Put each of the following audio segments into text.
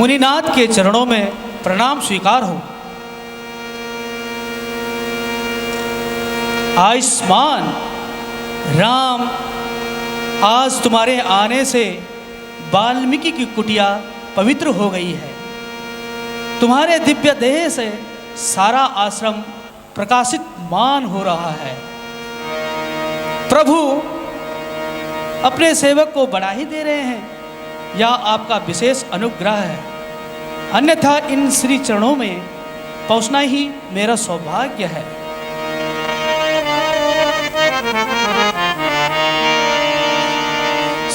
मुनिनाथ के चरणों में प्रणाम स्वीकार हो। आयुष्मान राम, आज तुम्हारे आने से वाल्मीकि की कुटिया पवित्र हो गई है। तुम्हारे दिव्य देह से सारा आश्रम प्रकाशित मान हो रहा है। प्रभु अपने सेवक को बढ़ा ही दे रहे हैं, यह आपका विशेष अनुग्रह है, अन्यथा इन श्री चरणों में पहुंचना ही मेरा सौभाग्य है।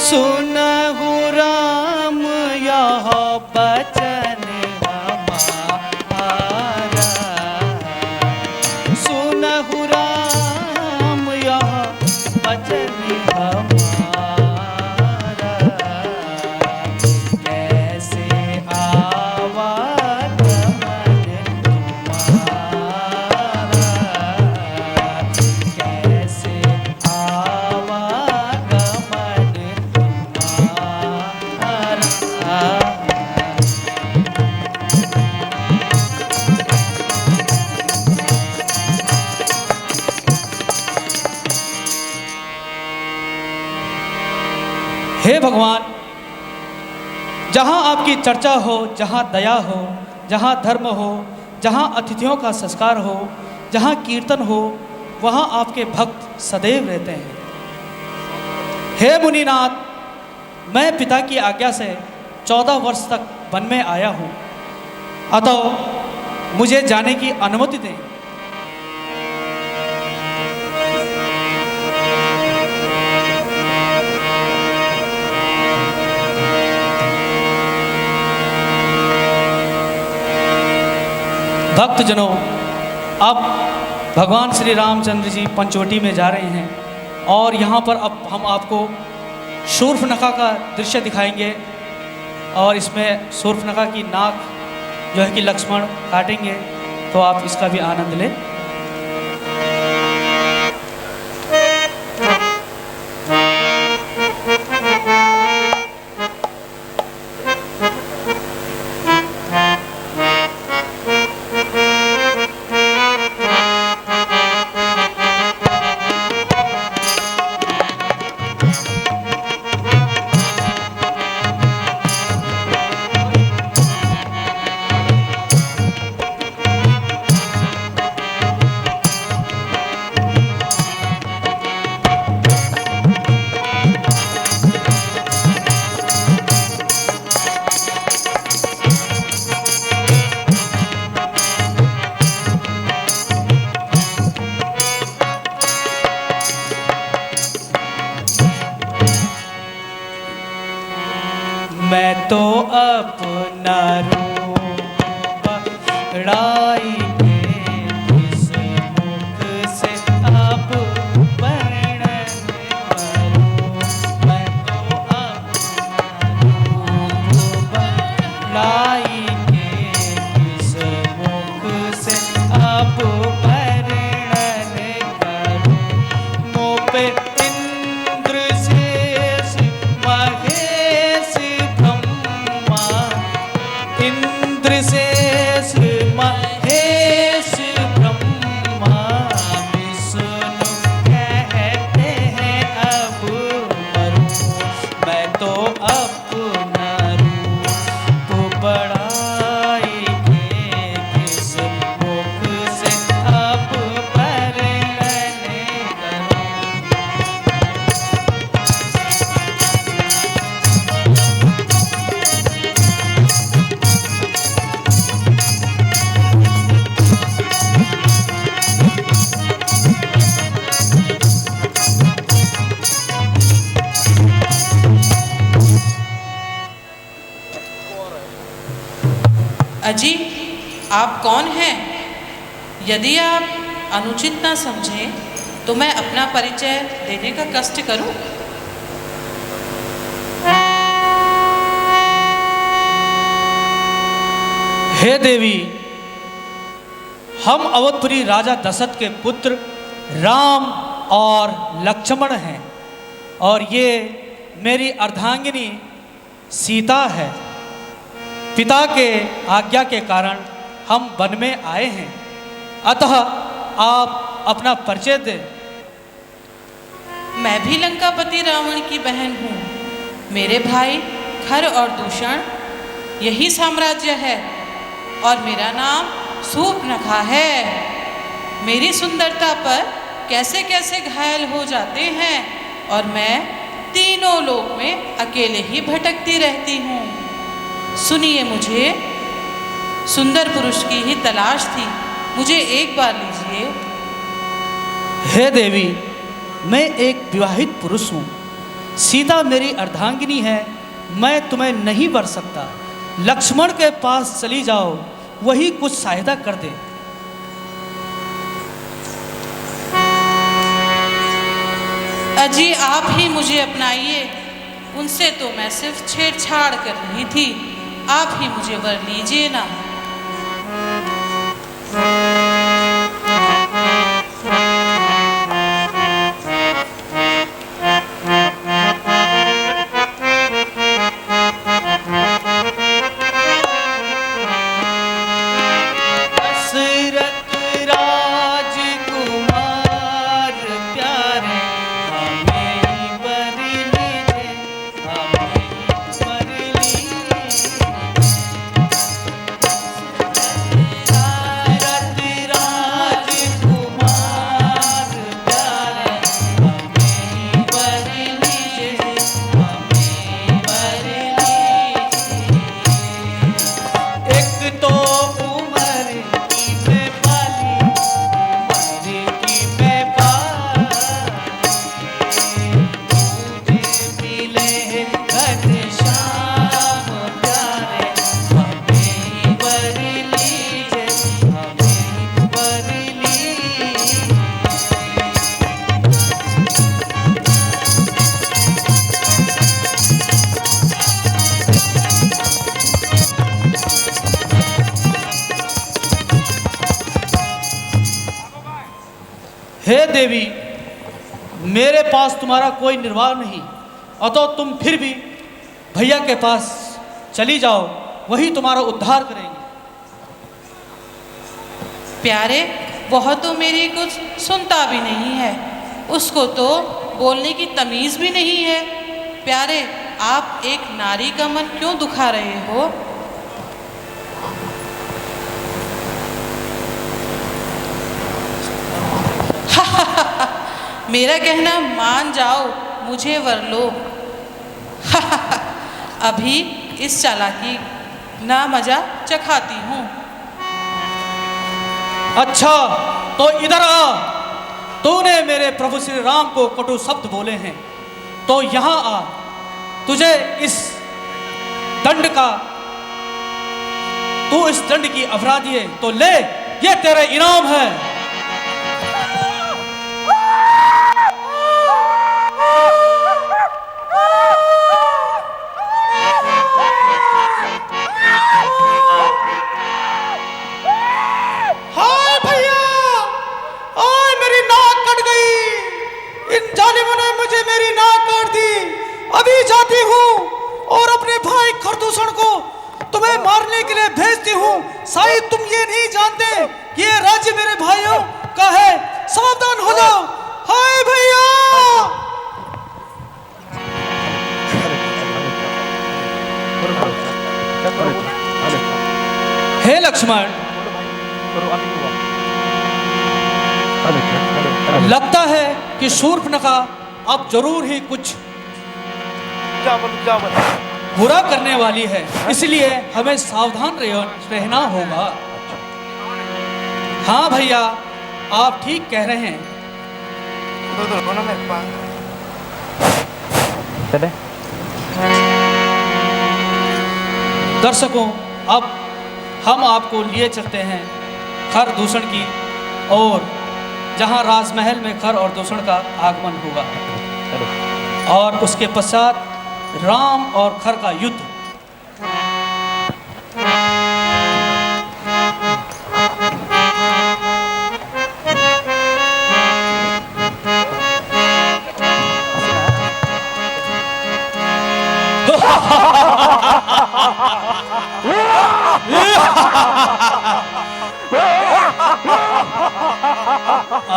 सुनहु राम यह बचन हमारा, सुनहु राम यह बचन हमारा, कैसे आवागमन तुम्हारा, कैसे आवागमन तुम्हारा। हे भगवान, जहाँ आपकी चर्चा हो, जहाँ दया हो, जहाँ धर्म हो, जहाँ अतिथियों का संस्कार हो, जहाँ कीर्तन हो, वहाँ आपके भक्त सदैव रहते हैं। हे मुनिनाथ, मैं पिता की आज्ञा से 14 वर्ष तक वन में आया हूँ, अतः मुझे जाने की अनुमति दें। भक्तजनों, अब भगवान श्री रामचंद्र जी पंचवटी में जा रहे हैं और यहाँ पर अब हम आपको शूर्पणखा का दृश्य दिखाएंगे और इसमें शूर्पणखा की नाक जो है कि लक्ष्मण काटेंगे, तो आप इसका भी आनंद लें। मैं तो अपना रूप बढ़ाएंगे इस मुख से अब वर्णन करूं। मैं तो अपना रूप बढ़ाएंगे इस मुख से अब वर्णन करूं। मुँह पे इंद्र शेष महेश इंद्र शेष महेश ब्रह्मा विष्णु कहते हैं अब मरूं। मैं तो अपना रूप बढ़ाएंगे किस मुख से अब वर्णन करूं। अजी, आप कौन हैं? यदि आप अनुचित ना समझें तो मैं अपना परिचय देने का कष्ट करूं। हे देवी, हम अवधपुरी राजा दशरथ के पुत्र राम और लक्ष्मण हैं और ये मेरी अर्धांगिनी सीता है। पिता के आज्ञा के कारण हम वन में आए हैं, अतः आप अपना परिचय दें। मैं भी लंकापति रावण की बहन हूँ। मेरे भाई खर और दूषण यही साम्राज्य है और मेरा नाम शूर्पणखा है। मेरी सुंदरता पर कैसे कैसे घायल हो जाते हैं और मैं तीनों लोक में अकेले ही भटकती रहती हूँ। सुनिए, मुझे सुंदर पुरुष की ही तलाश थी, मुझे एक बार लीजिए। हे देवी, मैं एक विवाहित पुरुष हूँ, सीता मेरी अर्धांगिनी है, मैं तुम्हें नहीं वर सकता। लक्ष्मण के पास चली जाओ, वही कुछ सहायता कर दे। अजी, आप ही मुझे अपनाइए। उनसे तो मैं सिर्फ छेड़छाड़ कर रही थी, आप ही मुझे वर लीजिए ना। हे देवी, मेरे पास तुम्हारा कोई निर्वाह नहीं, अतः तुम फिर भी भैया के पास चली जाओ, वही तुम्हारा उद्धार करेंगे। प्यारे, वह तो मेरी कुछ सुनता भी नहीं है, उसको तो बोलने की तमीज़ भी नहीं है। प्यारे, आप एक नारी का मन क्यों दुखा रहे हो? मेरा कहना मान जाओ, मुझे वर लो। अभी इस चालाकी ना मजा चखाती हूँ। अच्छा, तो इधर आ। तूने मेरे प्रभु श्री राम को कटु शब्द बोले हैं, तो यहाँ आ। तुझे इस दंड का, तू इस दंड की अपराधी है, तो ले, ये तेरा इनाम है। अभी जाती हूँ और अपने भाई खरदूषण को तुम्हें मारने के लिए भेजती हूँ। शायद तुम ये नहीं जानते कि ये राज्य मेरे भाइयों का है। सावधान हो जाओ। हाय भैया! हे लक्ष्मण, लगता है कि शूर्पणखा अब जरूर ही कुछ बुरा करने वाली है, इसलिए हमें सावधान रहना होगा। हाँ भैया, आप ठीक कह रहे हैं। दर्शकों, अब हम आपको लिए चलते हैं खर दूषण की और जहां राजमहल में खर और दूषण का आगमन होगा और उसके पश्चात राम और खर का युद्ध।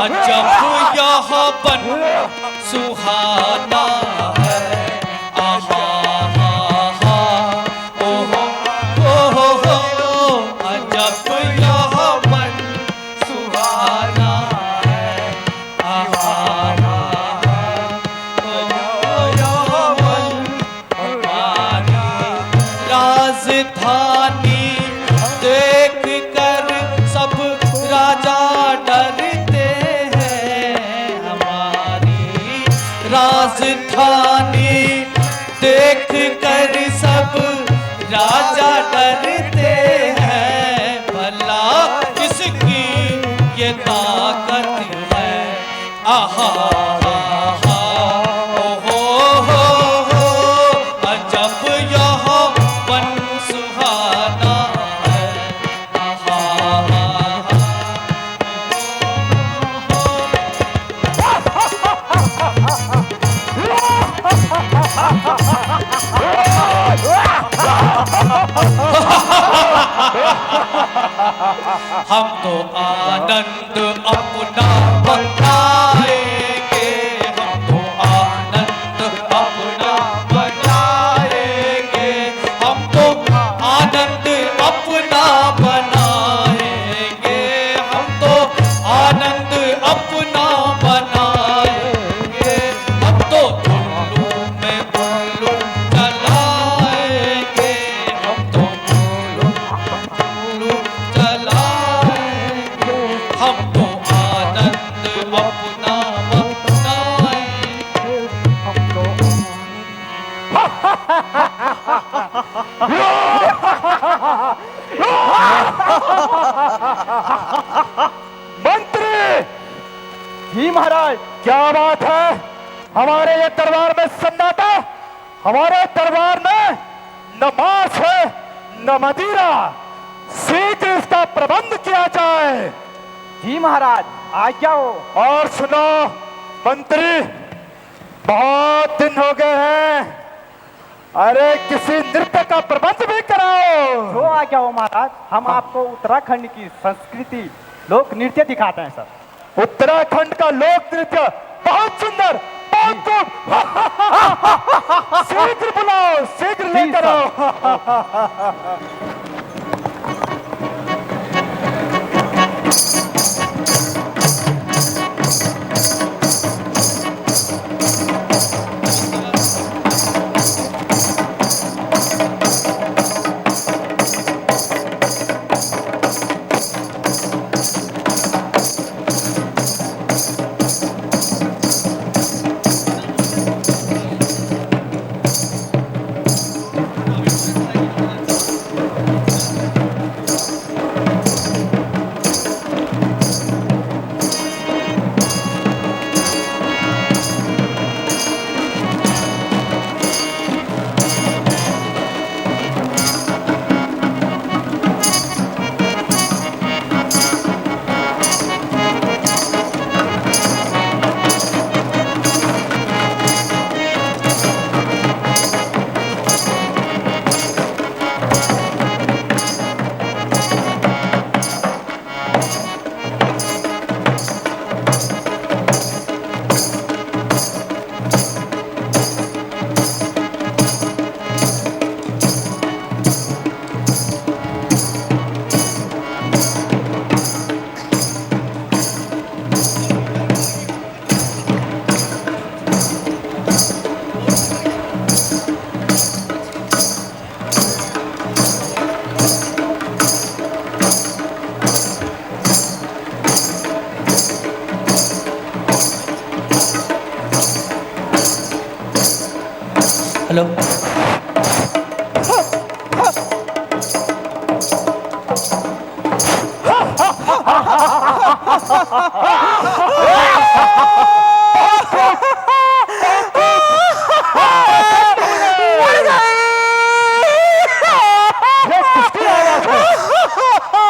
अजब यह बन सुहाना है, आहा हा हा, ओहो ओहो, अजब यह बन सुहाना है, आहा हा हा, ओहो यह बन हमारी राजधानी देख कर सब राजा डरते हैं, हमारी राजधानी देख कर सब राजा डरते हैं, भला किसकी ये ताकत है, आहा आहा, ओहो हो, अजब यह बन सुहाना है, आहा आहा। हम तो आनंद अपना बनाएंगे, हम तो आनंद अपना बनाएंगे, हम तो आनंद अपना बनाएंगे, हम तो आनंद अपना बनाएंगे, हम तो उल्लू में उल्लू चलाएंगे, हम तो उल्लू चलाएंगे, हम तो आनंद अपना बनाएंगे, हम तो मंत्री जी महाराज, क्या बात है? हमारे ये दरबार में सन्नाटा, हमारे दरबार में न मांस है न मदिरा, शीघ्र इसका प्रबंध किया जाए। जी महाराज, आज्ञा हो। और सुनो मंत्री, बहुत दिन हो गए हैं, अरे किसी नृत्य का प्रबंध भी कराओ। जो आज्ञा हो महाराज, हम आपको उत्तराखंड की संस्कृति लोक नृत्य दिखाते हैं सर। उत्तराखंड का लोक नृत्य बहुत सुंदर, बहुत खूब। शीघ्र बुलाओ, शीघ्र लेकर आओ। हेलो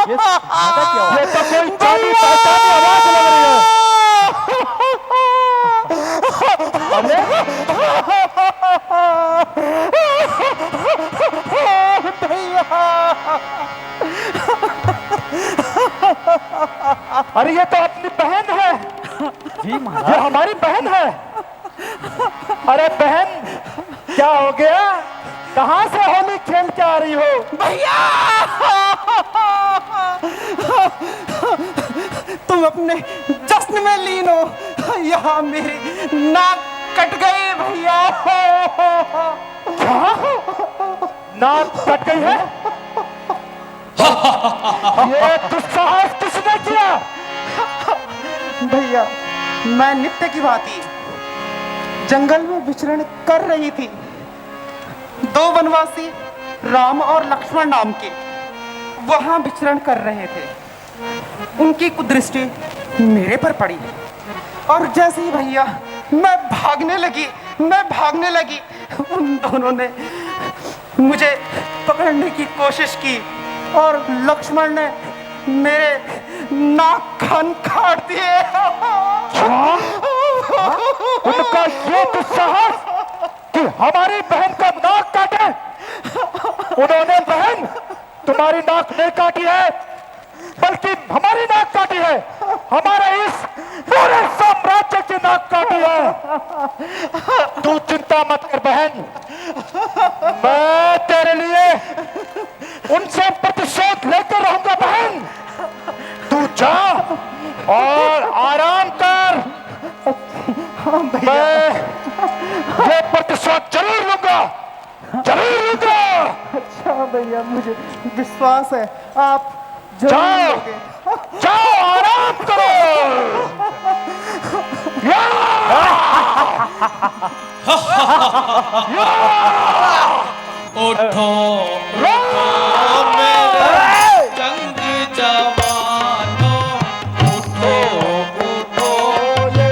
ये तो कोई चांदी पहचानी आवाज लग रही है। अरे क्या हो गया? कहां से होली खेल के आ रही हो? भैया तुम अपने जश्न में लीन हो, यहाँ मेरी नाक कट गई भैया। क्या? नाक कट गई है? ये दुस्साहस किसने किया? भैया मैं नित्य की भांति जंगल में विचरण कर रही थी। दो वनवासी राम और लक्ष्मण नाम के वहां विचरण कर रहे थे। उनकी कुदृष्टि मेरे पर पड़ी और जैसे ही भैया मैं भागने लगी उन दोनों ने मुझे पकड़ने की कोशिश की और लक्ष्मण ने मेरे नाक कान काट दिए। उनका ये दुस्साहस कि हमारी बहन का नाक काटे। उन्होंने बहन तुम्हारी नाक नहीं काटी है, बल्कि हमारी नाक काटी है। हमारे इस पूरे साम्राज्य की नाक काटी है। तू चिंता मत कर बहन, मैं तेरे लिए उनसे प्रतिशोध लेकर रहूंगा बहन। तू जा और आराम कर। मैं ये प्रतिशोध जरूर लूंगा। अच्छा भैया मुझे विश्वास है आप जाओ जाओ आराम करो। उठो उठो मेरे जंग जवानों, उठो उठो ये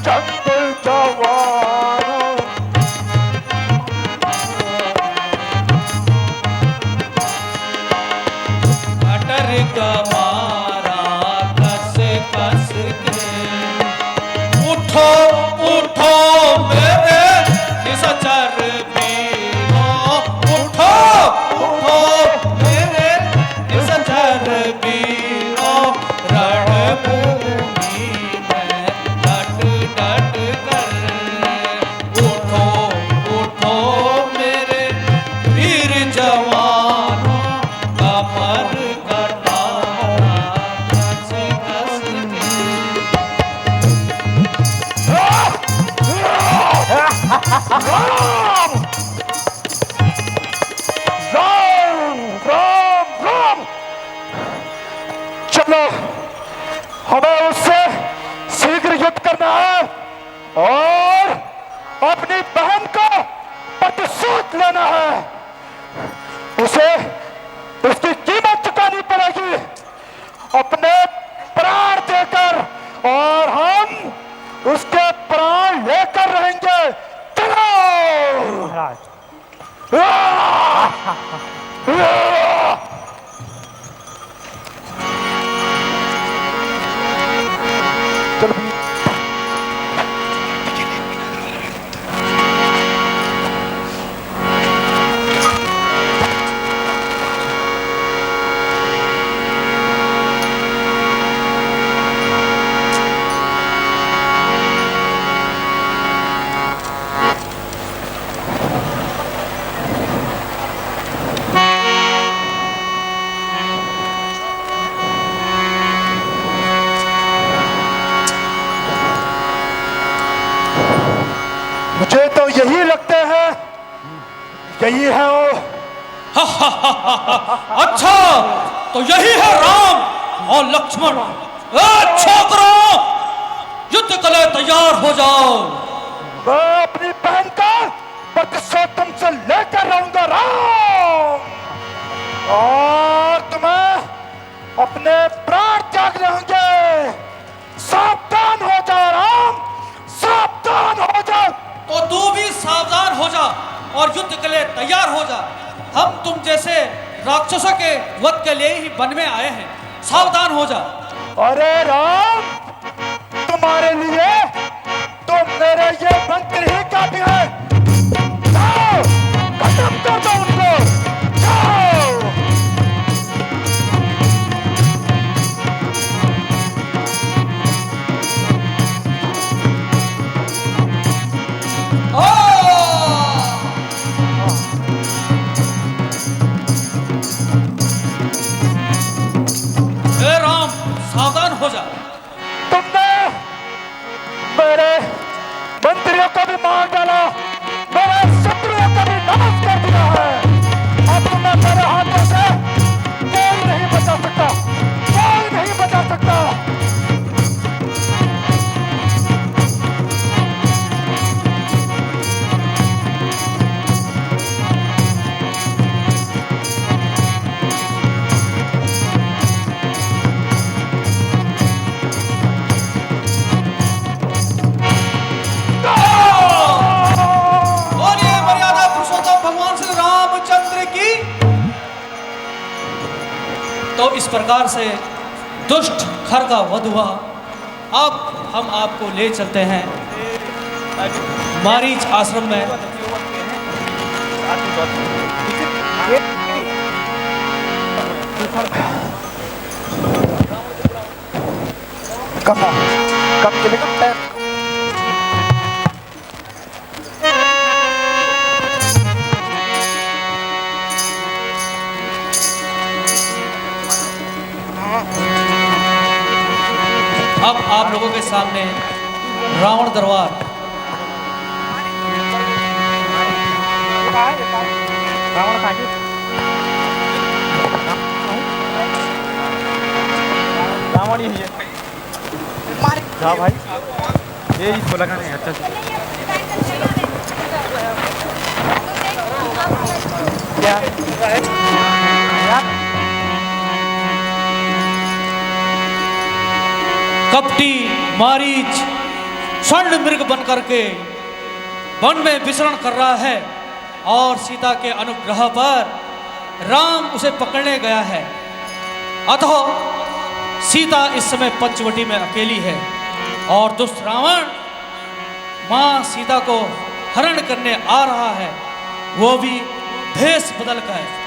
जंगल जवानों, अटर का मारा कस कस के। उठो उठो मेरे निशाचर वीरों, उठो उठो मेरे निशाचर वीरों। रणभूमि में डट डट कर, उठो उठो मेरे वीर जवानों। कमर कटारा कस कस राम राम राम। चलो हमें उससे शीघ्र युद्ध करना है और अपनी बहन को प्रतिशोध लेना है। उसे उसकी कीमत चुकानी पड़ेगी अपने प्राण देकर, और हम उसके प्राण लेकर रहेंगे। चलो मुझे तो यही लगते हैं, यही है वो। अच्छा तो यही है राम और लक्ष्मण। छोकरों युद्ध के लिए तैयार हो जाओ। मैं अपनी बहन का प्रतिशोध तुमसे लेकर रहूंगा राम, और तुम्हें अपने प्राण त्यागने होंगे। सावधान हो जाओ राम, सावधान हो जाओ। तो तू भी सावधान हो जा और युद्ध के लिए तैयार हो जा। हम तुम जैसे राक्षसों के वध के लिए ही वन में आए हैं, सावधान हो जा। अरे राम, तुम्हारे लिए तो मेरे ये मंत्र ही काफी है। जाओ खत्म कर दो उनको, जाओ। ओ तो इस प्रकार से दुष्ट खर का वध हुआ। अब हम आपको ले चलते हैं मारीच आश्रम में। कब चलेगा पैर? अब आप लोगों के सामने रावण दरबार। रावण ही है। जा भाई, ये इसको लगाना है अच्छा से। कपटी मारीच स्वर्ण मृग बन करके वन में विचरण कर रहा है और सीता के अनुग्रह पर राम उसे पकड़ने गया है। अतः सीता इस समय पंचवटी में अकेली है और दुष्ट रावण मां सीता को हरण करने आ रहा है, वो भी भेष बदल कर।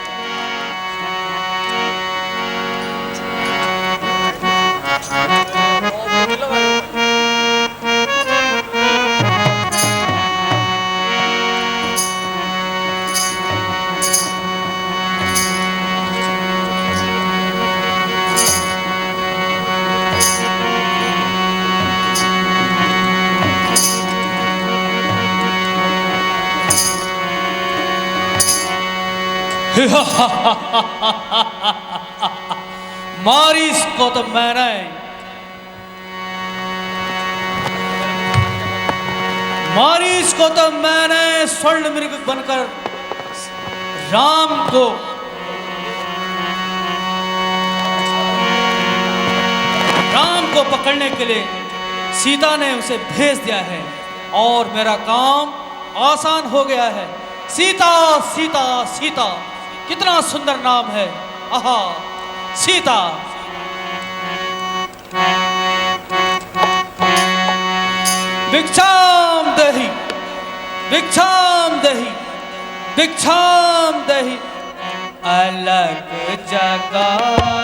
मारीच को तो मैंने स्वर्ण मृग बनकर राम को पकड़ने के लिए सीता ने उसे भेज दिया है और मेरा काम आसान हो गया है। सीता सीता सीता, कितना सुंदर नाम है। आहा, सीता। भिक्षाम देहि, भिक्षाम देहि, भिक्षाम देहि। अलग जगाना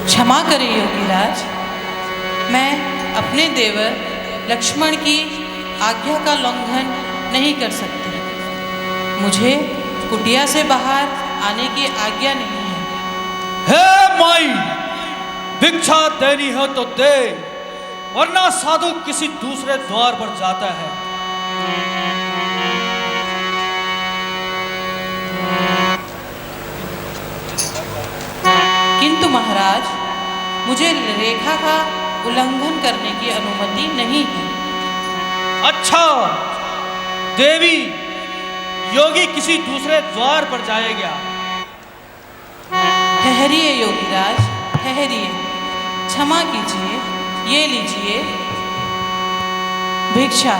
क्षमा करें योगीराज, मैं अपने देवर लक्ष्मण की आज्ञा का उल्लंघन नहीं कर सकती। मुझे कुटिया से बाहर आने की आज्ञा नहीं है। हे माई, भिक्षा देनी हो तो दे, वरना साधु किसी दूसरे द्वार पर जाता है। किंतु महाराज, मुझे रेखा का उल्लंघन करने की अनुमति नहीं है। अच्छा देवी, योगी किसी दूसरे द्वार पर जाएगा। ठहरिए योगीराज, ठहरिए। क्षमा कीजिए, ये लीजिए भिक्षा।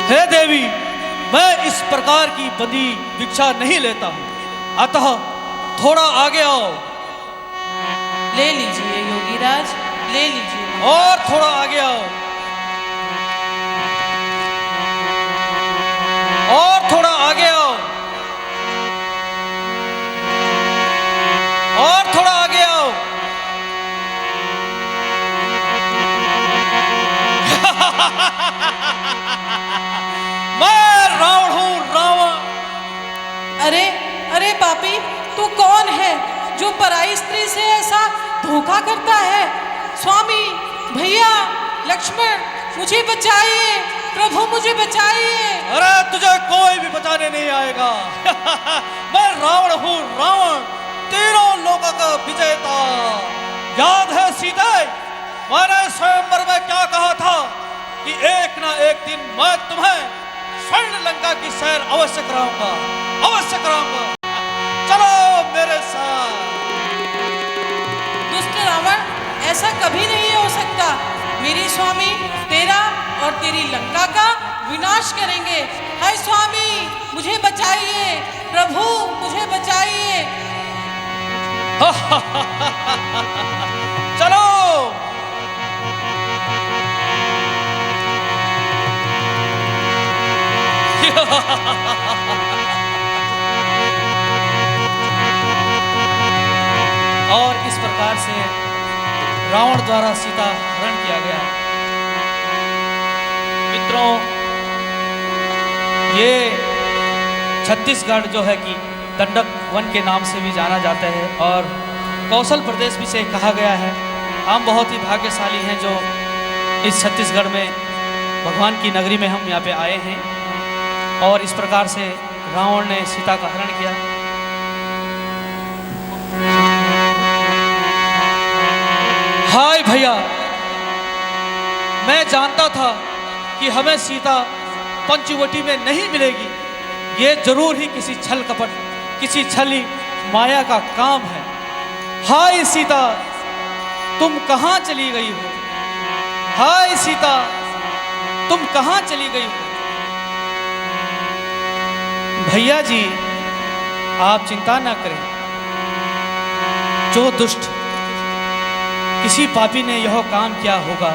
हे देवी, मैं इस प्रकार की बदी भिक्षा नहीं लेता हूँ, अतः थोड़ा आगे आओ। ले लीजिए योगीराज, ले लीजिए। और थोड़ा आगे आओ, और थोड़ा आगे आओ, और थोड़ा आगे आओ। मैं रावण हूं, रावण। अरे अरे पापी, तू कौन है जो पराई स्त्री से ऐसा धोखा करता है? स्वामी, भैया, लक्ष्मण, मुझे बचाइए, प्रभु मुझे बचाइए। अरे तुझे कोई भी बचाने नहीं आएगा। मैं रावण हूँ, रावण, तीनों लोगों का विजेता। याद है सीता, मैंने स्वयंवर में क्या कहा था कि एक ना एक दिन मैं तुम्हें स्वर्ण लंका की सैर अवश्य कराऊंगा, अवश्य कराऊंगा। चलो मेरे साथ। दुष्ट रावण, ऐसा कभी नहीं हो सकता। मेरे स्वामी तेरा और तेरी लंका का विनाश करेंगे। हाय स्वामी, मुझे बचाइए, प्रभु मुझे बचाइए। चलो। और इस प्रकार से रावण द्वारा सीता हरण किया गया। मित्रों, ये छत्तीसगढ़ जो है कि दंडक वन के नाम से भी जाना जाता है और कौशल प्रदेश भी से कहा गया है। हम बहुत ही भाग्यशाली हैं जो इस छत्तीसगढ़ में भगवान की नगरी में हम यहाँ पे आए हैं। और इस प्रकार से रावण ने सीता का हरण किया। हाय भैया, मैं जानता था कि हमें सीता पंचवटी में नहीं मिलेगी। ये जरूर ही किसी छल कपट, किसी छली माया का काम है। हाय सीता, तुम कहाँ चली गई हो? हाय सीता, तुम कहाँ चली गई हो? भैया जी, आप चिंता ना करें। जो दुष्ट किसी पापी ने यह काम किया होगा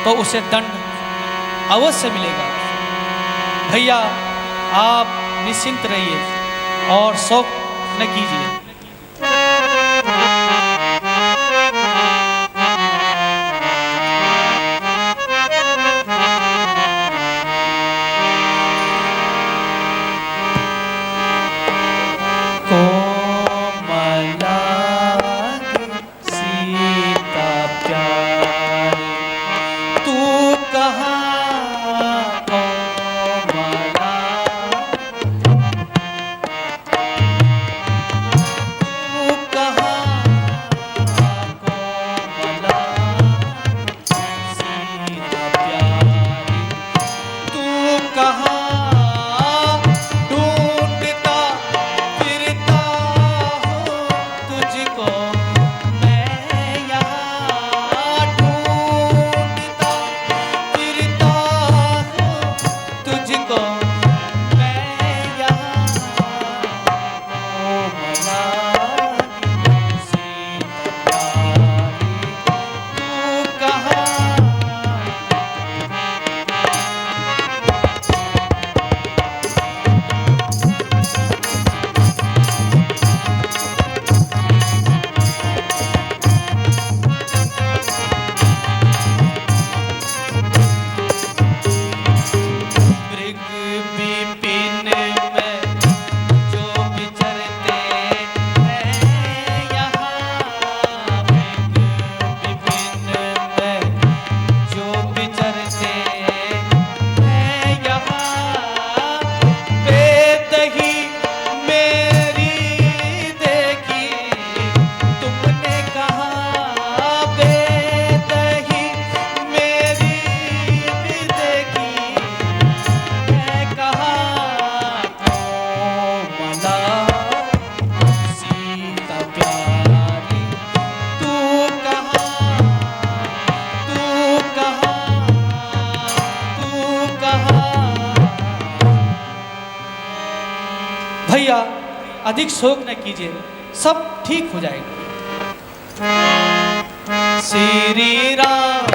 तो उसे दंड अवश्य मिलेगा। भैया, आप निश्चिंत रहिए और शोक न कीजिए। अधिक शोक न कीजिए, सब ठीक हो जाएगा। श्री राम